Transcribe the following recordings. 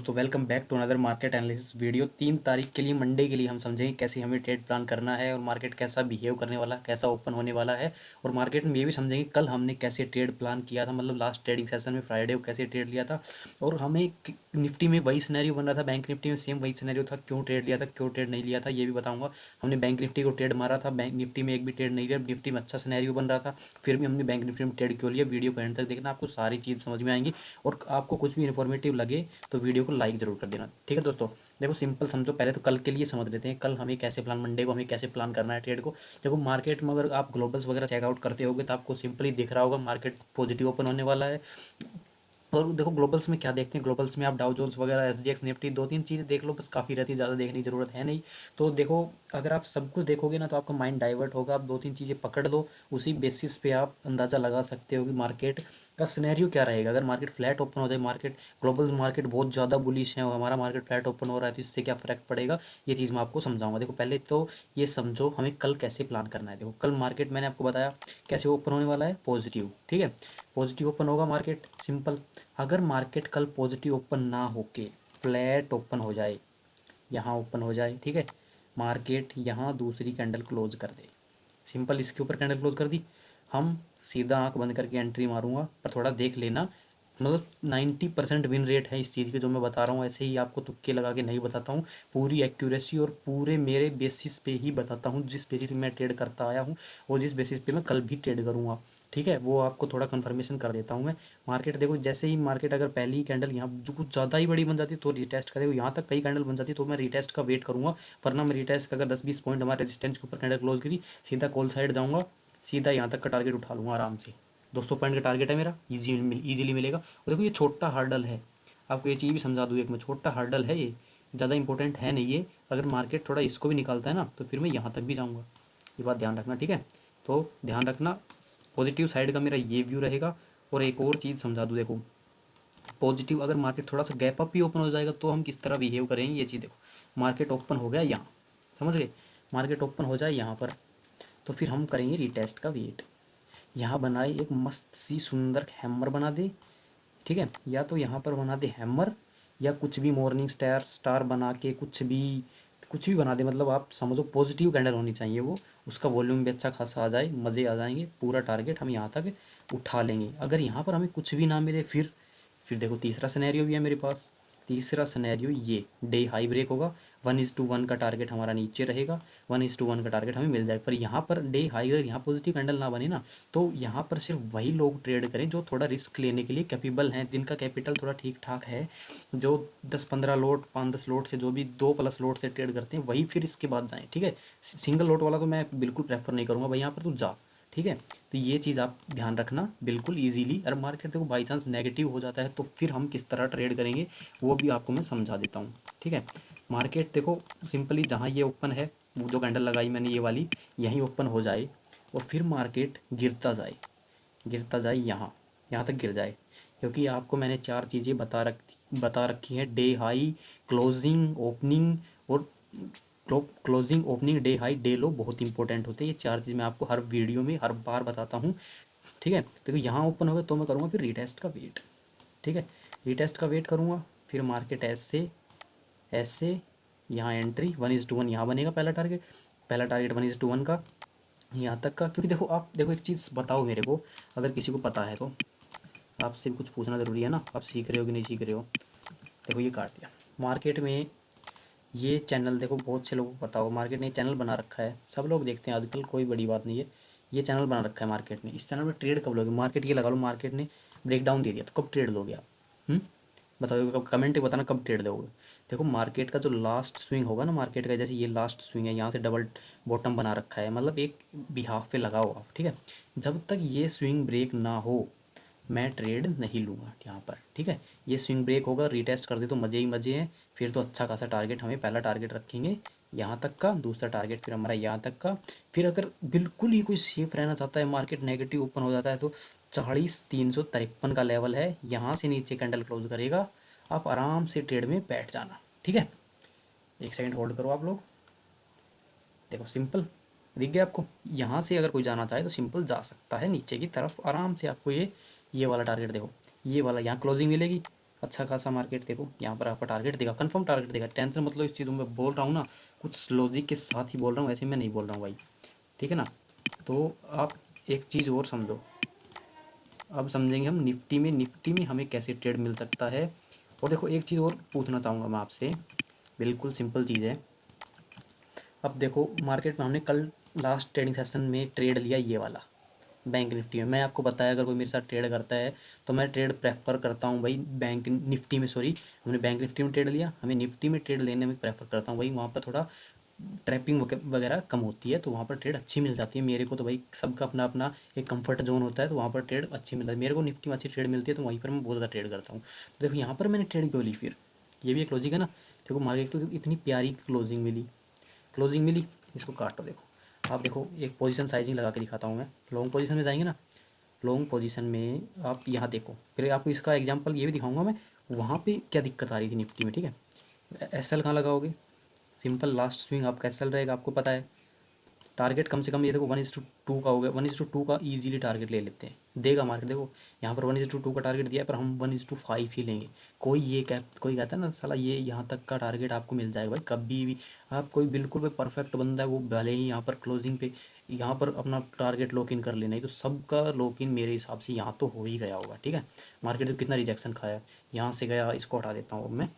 दोस्तों, welcome back to another market analysis video. 3 तारीख के लिए मंडे के लिए हम समझेंगे कैसे हमें ट्रेड प्लान करना है और मार्केट कैसा बिहेव करने वाला, कैसा ओपन होने वाला है। और मार्केट में ये भी समझेंगे कल हमने कैसे ट्रेड प्लान किया था, मतलब लास्ट ट्रेडिंग सेशन में फ्राइडे को कैसे ट्रेड लिया था। और हमें निफ्टी में वही सिनेरियो बन रहा था, बैंक निफ्टी में सेम वही सिनेरियो था। क्यों ट्रेड लिया था, क्यों ट्रेड नहीं लिया था, ये भी बताऊंगा। हमने बैंक निफ्टी को ट्रेड मारा था, बैंक निफ्टी में एक भी ट्रेड नहीं लिया। निफ्टी में अच्छा सिनेरियो बन रहा था, फिर भी हमने बैंक निफ्टी में ट्रेड क्यों लिया। वीडियो को एंड तक देखना, आपको सारी चीज़ समझ में आएंगी। और आपको कुछ भी इन्फॉर्मेटिव लगे तो वीडियो को लाइक जरूर कर देना, ठीक है दोस्तों। देखो सिंपल समझो, पहले तो कल के लिए समझ लेते हैं। कल हमें कैसे प्लान, मंडे को हमें कैसे प्लान करना है ट्रेड को। देखो मार्केट में अगर आप ग्लोबल्स वगैरह चेकआउट करते होगे तो आपको सिंपली दिख रहा होगा मार्केट पॉजिटिव ओपन होने वाला है। और देखो ग्लोबल्स में क्या देखते हैं, ग्लोबल्स में आप डाउ जोन्स वगैरह, एसजीएक्स, निफ्टी, 2-3 चीज़ें देख लो बस, काफ़ी रहती है, ज़्यादा देखने की ज़रूरत है नहीं। तो देखो अगर आप सब कुछ देखोगे ना तो आपका माइंड डाइवर्ट होगा। आप 2-3 चीज़ें पकड़ लो, उसी बेसिस पे आप अंदाज़ा लगा सकते हो कि मार्केट का सिनेरियो क्या रहेगा। अगर मार्केट फ्लैट ओपन हो जाए, मार्केट ग्लोबल मार्केट बहुत ज़्यादा बुलिश है और हमारा मार्केट फ्लैट ओपन हो रहा है तो इससे क्या फ़र्क पड़ेगा, ये चीज़ मैं आपको समझाऊंगा। देखो पहले तो ये समझो हमें कल कैसे प्लान करना है। देखो कल मार्केट मैंने आपको बताया कैसे ओपन होने वाला है, पॉजिटिव, ठीक है। पॉजिटिव ओपन होगा मार्केट, सिंपल। अगर मार्केट कल पॉजिटिव ओपन ना होके फ्लैट ओपन हो जाए, यहाँ ओपन हो जाए, ठीक है, मार्केट यहाँ दूसरी कैंडल क्लोज कर दे, सिंपल, इसके ऊपर कैंडल क्लोज कर दी, हम सीधा आंख बंद करके एंट्री मारूंगा। पर थोड़ा देख लेना, मतलब 90% विन रेट है इस चीज़ की जो मैं बता रहा हूँ। ऐसे ही आपको तुक्के लगा के नहीं बताता हूँ, पूरी एक्यूरेसी और पूरे मेरे बेसिस पे ही बताता हूँ, जिस बेसिस पे मैं ट्रेड करता आया हूँ और जिस बेसिस पे मैं कल भी ट्रेड करूँगा, ठीक है। वो आपको थोड़ा कन्फर्मेशन कर देता हूँ मैं। मार्केट देखो जैसे ही मार्केट अगर पहली कैंडल यहाँ जो कुछ ज़्यादा ही बड़ी बन जाती है तो रिटेस्ट का, देखो यहाँ तक कई कैंडल बन जाती है तो मैं रिटेस्ट का वेट करूँगा। वरना मैं रिटेस्ट का अगर 10-20 पॉइंट हमारे रेजिस्टेंस के ऊपर कैंडल क्लोज करी, सीधा कॉल साइड जाऊँगा, सीधा यहाँ तक का टारगेट उठा लूँगा आराम से। 200 पॉइंट का टारगेट है मेरा, ईजिली मिलेगा। और देखो ये छोटा हर्डल है, आपको ये चीज़ भी समझा दूँ एक में, छोटा हर्डल है ये, ज़्यादा इंपॉर्टेंट है नहीं ये। अगर मार्केट थोड़ा इसको भी निकालता है ना तो फिर मैं यहाँ तक भी जाऊँगा, ये बात ध्यान रखना, ठीक है। तो ध्यान रखना, पॉजिटिव साइड का मेरा ये व्यू रहेगा। और एक और चीज़ समझा दूँ, देखो पॉजिटिव अगर मार्केट थोड़ा सा गैप अप भी ओपन हो जाएगा तो हम किस तरह बिहेव करेंगे, ये चीज़ देखो। मार्केट ओपन हो गया यहाँ, समझ गए, मार्केट ओपन हो जाए यहाँ पर तो फिर हम करेंगे रीटेस्ट का वेट। यहाँ बनाए एक मस्त सी सुंदर हैमर बना दे, ठीक है, या तो यहाँ पर बना दे हैमर, या कुछ भी मॉर्निंग स्टार स्टार बना के कुछ भी बना दे, मतलब आप समझो पॉजिटिव कैंडल होनी चाहिए वो, उसका वॉल्यूम भी अच्छा खासा आ जाए, मज़े आ जाएंगे, पूरा टारगेट हम यहाँ तक उठा लेंगे। अगर यहाँ पर हमें कुछ भी ना मिले फिर देखो तीसरा सिनेरियो भी है मेरे पास। तीसरा सिनेरियो ये डे हाई ब्रेक होगा, 1:1 का टारगेट हमारा नीचे रहेगा, 1:1 का टारगेट हमें मिल जाएगा। पर यहाँ पर डे हाई अगर यहाँ पॉजिटिव कैंडल ना बने ना तो यहाँ पर सिर्फ वही लोग ट्रेड करें जो थोड़ा रिस्क लेने के लिए कैपेबल हैं, जिनका कैपिटल थोड़ा ठीक ठाक है, जो 10-15 लोट 5-10 लोट से, जो भी 2+ लोट से ट्रेड करते हैं वही फिर इसके बाद जाएँ, ठीक है। सिंगल लोट वाला तो मैं बिल्कुल प्रेफर नहीं करूँगा भाई, यहाँ पर तू जा, ठीक है। तो ये चीज़ आप ध्यान रखना बिल्कुल इजीली। अगर मार्केट देखो बाई चांस नेगेटिव हो जाता है तो फिर हम किस तरह ट्रेड करेंगे वो भी आपको मैं समझा देता हूँ, ठीक है। मार्केट देखो सिंपली जहाँ ये ओपन है, वो जो कैंडल लगाई मैंने ये वाली, यहीं ओपन हो जाए और फिर मार्केट गिरता जाए यहाँ यहाँ तक गिर जाए, क्योंकि आपको मैंने 4 चीज़ें बता रखी है, डे हाई, क्लोजिंग, ओपनिंग और closing, opening, day high, day लो, बहुत इंपॉर्टेंट होते हैं ये 4 चीज़। मैं आपको हर वीडियो में हर बार बताता हूँ, ठीक है। देखो यहाँ ओपन होगा तो मैं करूँगा फिर रीटेस्ट का वेट, ठीक है, रीटेस्ट का वेट करूँगा। फिर मार्केट ऐसे यहाँ एंट्री, 1:1 यहाँ बनेगा पहला टारगेट 1:1 का, यहाँ तक का। क्योंकि देखो आप देखो एक चीज़ बताओ मेरे को, अगर किसी को पता है तो आपसे भी कुछ पूछना ज़रूरी है ना, आप सीख रहे हो कि नहीं सीख रहे हो। देखो ये काट दिया मार्केट में, ये चैनल देखो बहुत से लोगों को पता होगा, मार्केट ने चैनल बना रखा है, सब लोग देखते हैं आजकल, कोई बड़ी बात नहीं है। ये चैनल बना रखा है मार्केट ने, इस चैनल में ट्रेड कब लोगे, मार्केट ये लगा लो मार्केट ने ब्रेकडाउन दे दिया तो कब ट्रेड लोगे आप, बताओ, कब कमेंट बताना कब ट्रेड लोगे। देखो मार्केट का जो लास्ट स्विंग होगा ना, मार्केट का जैसे ये लास्ट स्विंग है, यहाँ से डबल बॉटम बना रखा है, मतलब एक बिहाफ पे लगाओ आप, ठीक है। जब तक ये स्विंग ब्रेक ना हो मैं ट्रेड नहीं लूँगा यहाँ पर, ठीक है। ये स्विंग ब्रेक होगा, रीटेस्ट कर दे तो मज़े ही मज़े हैं, फिर तो अच्छा खासा टारगेट, हमें पहला टारगेट रखेंगे यहाँ तक का, दूसरा टारगेट फिर हमारा यहाँ तक का। फिर अगर बिल्कुल ही कोई सेफ रहना चाहता है, मार्केट नेगेटिव ओपन हो जाता है तो 40,353 का लेवल है, यहाँ से नीचे कैंडल क्लोज करेगा, आप आराम से ट्रेड में बैठ जाना, ठीक है। एक सेकंड होल्ड करो आप लोग, देखो सिंपल दिख गया आपको। यहाँ से अगर कोई जाना चाहे तो सिंपल जा सकता है नीचे की तरफ आराम से। आपको ये वाला टारगेट देखो, ये वाला यहाँ क्लोजिंग मिलेगी, अच्छा खासा मार्केट देखो, यहाँ पर आपका टारगेट देगा, कंफर्म टारगेट देगा। टेंशन मतलब इस चीज़ों में बोल रहा हूँ ना, कुछ लॉजिक के साथ ही बोल रहा हूँ, ऐसे मैं नहीं बोल रहा हूँ भाई, ठीक है ना। तो आप एक चीज़ और समझो, अब समझेंगे हम निफ्टी में हमें कैसे ट्रेड मिल सकता है। और देखो एक चीज़ और पूछना चाहूँगा मैं आपसे, बिल्कुल सिंपल चीज़ है। अब देखो मार्केट में हमने कल लास्ट ट्रेडिंग सेशन में ट्रेड लिया ये वाला बैंक निफ्टी में। मैं आपको बताया अगर कोई मेरे साथ ट्रेड करता है तो मैं ट्रेड प्रेफर करता हूँ भाई बैंक निफ्टी में, सॉरी हमने बैंक निफ्टी में ट्रेड लिया, हमें निफ्टी में ट्रेड लेने में प्रेफर करता हूँ भाई, वहाँ पर थोड़ा ट्रैपिंग वगैरह कम होती है, तो वहाँ पर ट्रेड अच्छी मिल जाती है मेरे को। तो भाई सबका अपना अपना एक कंफर्ट जोन होता है, तो वहाँ पर ट्रेड अच्छी मिलता है मेरे को। निफ्टी में अच्छी ट्रेड मिलती है तो वहीं पर मैं बहुत ज़्यादा ट्रेड करता हूँ। तो देखो यहाँ पर मैंने ट्रेड क्यों ली फिर, ये भी एक लॉजिक है ना। देखो मार्केट तो इतनी प्यारी क्लोजिंग मिली, इसको काटो। देखो आप देखो एक पोजीशन साइजिंग लगा के दिखाता हूँ मैं। लॉन्ग पोजीशन में जाएंगे ना, लॉन्ग पोजीशन में आप यहाँ देखो, फिर आपको इसका एग्जांपल ये भी दिखाऊंगा मैं, वहाँ पे क्या दिक्कत आ रही थी निफ्टी में, ठीक है। एस एल कहाँ लगाओगे, सिंपल लास्ट स्विंग आपका एस एल रहेगा, आपको पता है। टारगेट कम से कम ये देखो 1:2 का हो गया, 1:2 का ईजिली टारगेट ले लेते हैं, देगा मार्केट। देखो यहाँ पर 1:2 का टारगेट दिया है, पर हम 1:5 ही लेंगे। कोई कहता है ना साला ये यहाँ तक का टारगेट आपको मिल जाएगा भाई कभी भी। आप कोई बिल्कुल भी परफेक्ट बंदा है वो भले ही यहाँ पर क्लोजिंग पे यहाँ पर अपना टारगेट लॉक इन कर लेना ही, तो सबका लॉक इन मेरे हिसाब से यहाँ तो हो ही गया होगा, ठीक है। मार्केट तो कितना रिजेक्शन खाया, यहाँ से गया, इसको हटा देता हूँ अब मैं।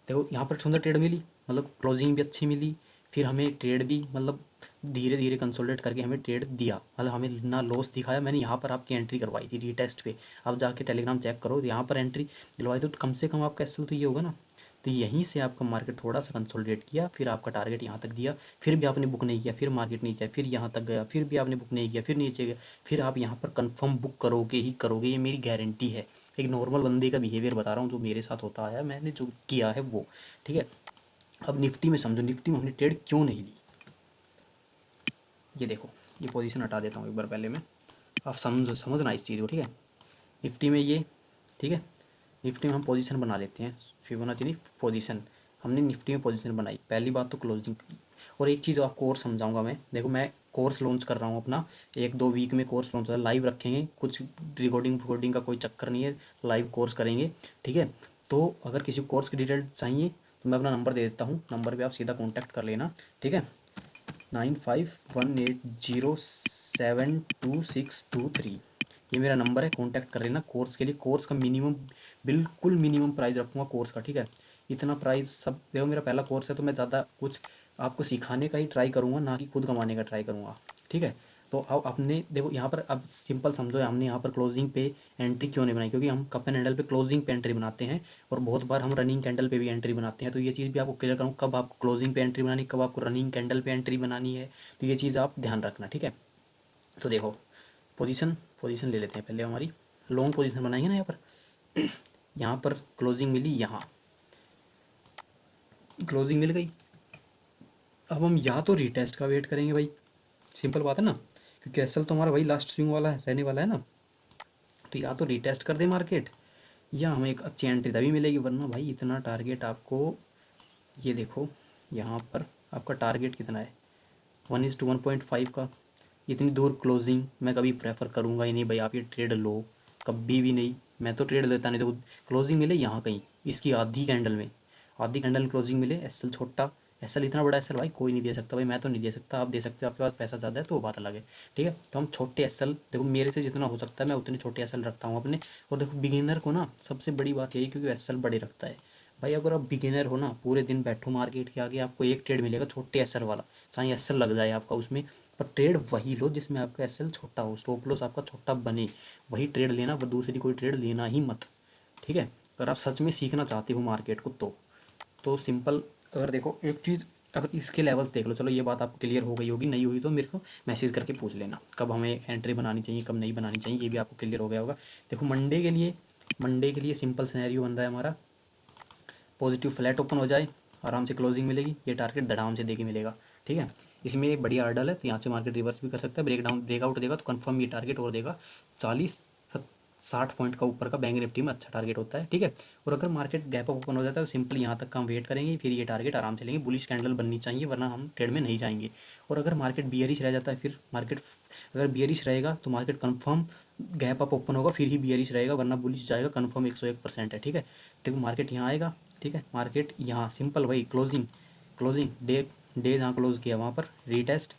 देखो यहाँ पर सुंदर ट्रेड मिली, मतलब क्लोजिंग भी अच्छी मिली, फिर हमें ट्रेड भी मतलब धीरे धीरे कंसोलिडेट करके हमें ट्रेड दिया, मतलब हमें ना लॉस दिखाया। मैंने यहाँ पर आपकी एंट्री करवाई थी रीटेस्ट पे, अब जाके टेलीग्राम चेक करो, यहाँ पर एंट्री दिलवाई तो कम से कम आपका एसएल तो ये होगा ना। तो यहीं से आपका मार्केट थोड़ा सा कंसोलिडेट किया, फिर आपका टारगेट यहाँ तक दिया, फिर भी आपने बुक नहीं किया, फिर मार्केट नीचे आया, फिर यहाँ तक गया, फिर भी आपने बुक नहीं किया, फिर नीचे गया, फिर आप यहाँ पर कंफर्म बुक करोगे ही करोगे, ये मेरी गारंटी है। एक नॉर्मल बंदे का बिहेवियर बता रहा हूँ जो मेरे साथ होता आया, मैंने जो किया है वो, ठीक है। अब निफ्टी में समझो, निफ्टी में हमने ट्रेड क्यों नहीं ली, ये देखो, ये पोजीशन हटा देता हूँ एक बार पहले मैं, आप समझना इस चीज़ को, ठीक है। निफ्टी में ये, ठीक है, निफ्टी में हम पोजीशन बना लेते हैं, फिबोनाची नहीं पोजीशन, हमने निफ्टी में पोजीशन बनाई। पहली बात तो क्लोजिंग की, और एक चीज़ आपको और समझाऊंगा मैं। देखो मैं कोर्स लॉन्च कर रहा हूँ अपना, 1-2 वीक में कोर्स लॉन्च होगा, लाइव रखेंगे, कुछ रिकॉर्डिंग का कोई चक्कर नहीं है, लाइव कोर्स करेंगे, ठीक है। तो अगर किसी को कोर्स की डिटेल चाहिए तो मैं अपना नंबर दे देता हूँ, नंबर पर आप सीधा कॉन्टैक्ट कर लेना, ठीक है। 9518072623, ये मेरा नंबर है, कांटेक्ट कर लेना कोर्स के लिए। कोर्स का मिनिमम, बिल्कुल मिनिमम प्राइस रखूँगा कोर्स का, ठीक है। इतना प्राइस सब देखो, मेरा पहला कोर्स है तो मैं ज़्यादा कुछ आपको सिखाने का ही ट्राई करूँगा, ना कि खुद कमाने का ट्राई करूँगा, ठीक है। तो अब अपने देखो यहाँ पर, अब सिंपल समझो, हमने यहाँ पर क्लोजिंग पे एंट्री क्यों नहीं बनाई, क्योंकि हम कप एंड हैंडल पे क्लोजिंग पे एंट्री बनाते हैं, और बहुत बार हम रनिंग कैंडल पे भी एंट्री बनाते हैं। तो ये चीज़ भी आपको क्लियर करूँ, कब आपको क्लोजिंग पे एंट्री बनानी, कब आपको रनिंग कैंडल पे एंट्री बनानी है, तो ये चीज़ आप ध्यान रखना, ठीक है। तो देखो पोजीशन पोजीशन ले लेते हैं पहले, हमारी लॉन्ग पोजीशन बनाएंगे ना। यहाँ पर क्लोजिंग मिली, यहाँ क्लोजिंग मिल गई। अब हम या तो रीटेस्ट का वेट करेंगे भाई, सिंपल बात है ना, क्योंकि एसएल तो हमारा वही लास्ट स्विंग वाला है, रहने वाला है ना। तो या तो रीटेस्ट कर दे मार्केट, या हमें एक अच्छी एंट्री तभी मिलेगी, वरना भाई इतना टारगेट आपको, ये देखो यहाँ पर आपका टारगेट कितना है, 1:1.5 का। इतनी दूर क्लोजिंग मैं कभी प्रेफर करूँगा ही नहीं भाई, आप ये ट्रेड लो, कभी भी नहीं। मैं तो ट्रेड लेता नहीं। देखो क्लोजिंग मिले यहाँ कहीं, इसकी आधी कैंडल में, आधी कैंडल में क्लोजिंग मिले, एसएल छोटा, एसएल इतना बड़ा एसएल भाई कोई नहीं दे सकता भाई, मैं तो नहीं दे सकता, आप दे सकते हो, आपके पास पैसा ज़्यादा है तो वो बात अलग है, ठीक है। तो हम छोटे एसएल, देखो मेरे से जितना हो सकता है मैं उतने छोटे एसएल रखता हूँ अपने। और देखो बिगिनर को ना सबसे बड़ी बात यही, क्योंकि एसएल बड़े रखता है भाई। अगर आप बिगिनर हो ना, पूरे दिन बैठो मार्केट के आगे, आपको एक ट्रेड मिलेगा छोटे एसएल वाला, चाहे एसएल लग जाए आपका उसमें, पर ट्रेड वही लो जिसमें आपका एसएल छोटा हो, स्टॉप लॉस आपका छोटा बने, वही ट्रेड लेना, पर दूसरी कोई ट्रेड लेना ही मत, ठीक है। अगर आप सच में सीखना चाहते हो मार्केट को तो सिंपल, अगर देखो एक चीज़, अगर इसके लेवल्स देख लो, चलो ये बात आपको क्लियर हो गई होगी, नहीं हुई तो मेरे को मैसेज करके पूछ लेना कब हमें एंट्री बनानी चाहिए, कब नहीं बनानी चाहिए, ये भी आपको क्लियर हो गया होगा। देखो मंडे के लिए सिंपल सिनेरियो बन रहा है हमारा, पॉजिटिव फ्लैट ओपन हो जाए, आराम से क्लोजिंग मिलेगी, ये टारगेट धड़ाम से देके मिलेगा, ठीक है। इसमें एक बढ़िया आर्डर है, तो यहाँ से मार्केट रिवर्स भी कर सकता है, ब्रेकआउट देगा तो कंफर्म ये टारगेट और देगा, 40-60 पॉइंट का ऊपर का बैंक निफ्टी में अच्छा टारगेट होता है, ठीक है। और अगर मार्केट गैप अप ओपन हो जाता है तो सिंपल यहाँ तक का हम वेट करेंगे, फिर ये टारगेट आराम से लेंगे, बुलिश कैंडल बननी चाहिए, वरना हम ट्रेड में नहीं जाएंगे। और अगर मार्केट बियरिश रह जाता है, फिर मार्केट अगर बियरिश रहेगा तो market confirm gap up open होगा फिर ही बियरिश रहेगा, वरना बुलिश जाएगा कन्फर्म 101% है। ठीक है, देखो मार्केट यहाँ आएगा। ठीक है, मार्केट यहाँ सिंपल वही क्लोजिंग क्लोजिंग डे जहाँ क्लोज किया वहाँ पर रीटेस्ट,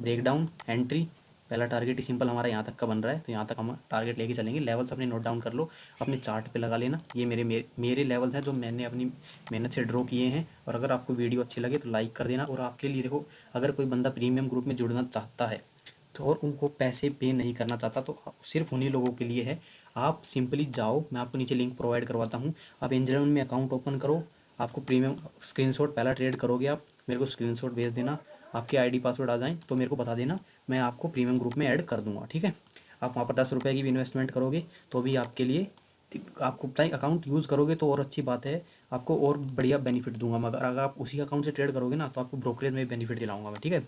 ब्रेकडाउन, एंट्री। पहला टारगेट ही सिंपल हमारा यहाँ तक का बन रहा है, तो यहाँ तक हम टारगेट लेके चलेंगे। लेवल्स अपने नोट डाउन कर लो, अपने चार्ट पे लगा लेना। ये मेरे लेवल्स हैं जो मैंने अपनी मेहनत से ड्रॉ किए हैं। और अगर आपको वीडियो अच्छी लगे तो लाइक कर देना। और आपके लिए देखो, अगर कोई बंदा प्रीमियम ग्रुप में जुड़ना चाहता है तो और उनको पैसे पे नहीं करना चाहता, तो सिर्फ उन्हीं लोगों के लिए है। आप सिंपली जाओ, मैं आपको नीचे लिंक प्रोवाइड करवाता हूँ। आप एंजल वन में अकाउंट ओपन करो। आपको प्रीमियम स्क्रीनशॉट, पहला ट्रेड करोगे आप, मेरे को स्क्रीनशॉट भेज देना। आपके आईडी पासवर्ड आ जाएँ तो मेरे को बता देना, मैं आपको प्रीमियम ग्रुप में ऐड कर दूंगा। ठीक है, आप वहाँ पर 10 रुपये की भी इन्वेस्टमेंट करोगे तो भी आपके लिए, आपको बताएं अकाउंट यूज़ करोगे तो और अच्छी बात है, आपको और बढ़िया बेनिफिट दूंगा। मगर अगर आप उसी अकाउंट से ट्रेड करोगे ना तो आपको ब्रोकरेज में बेनिफिट दिलाऊंगा मैं। ठीक है,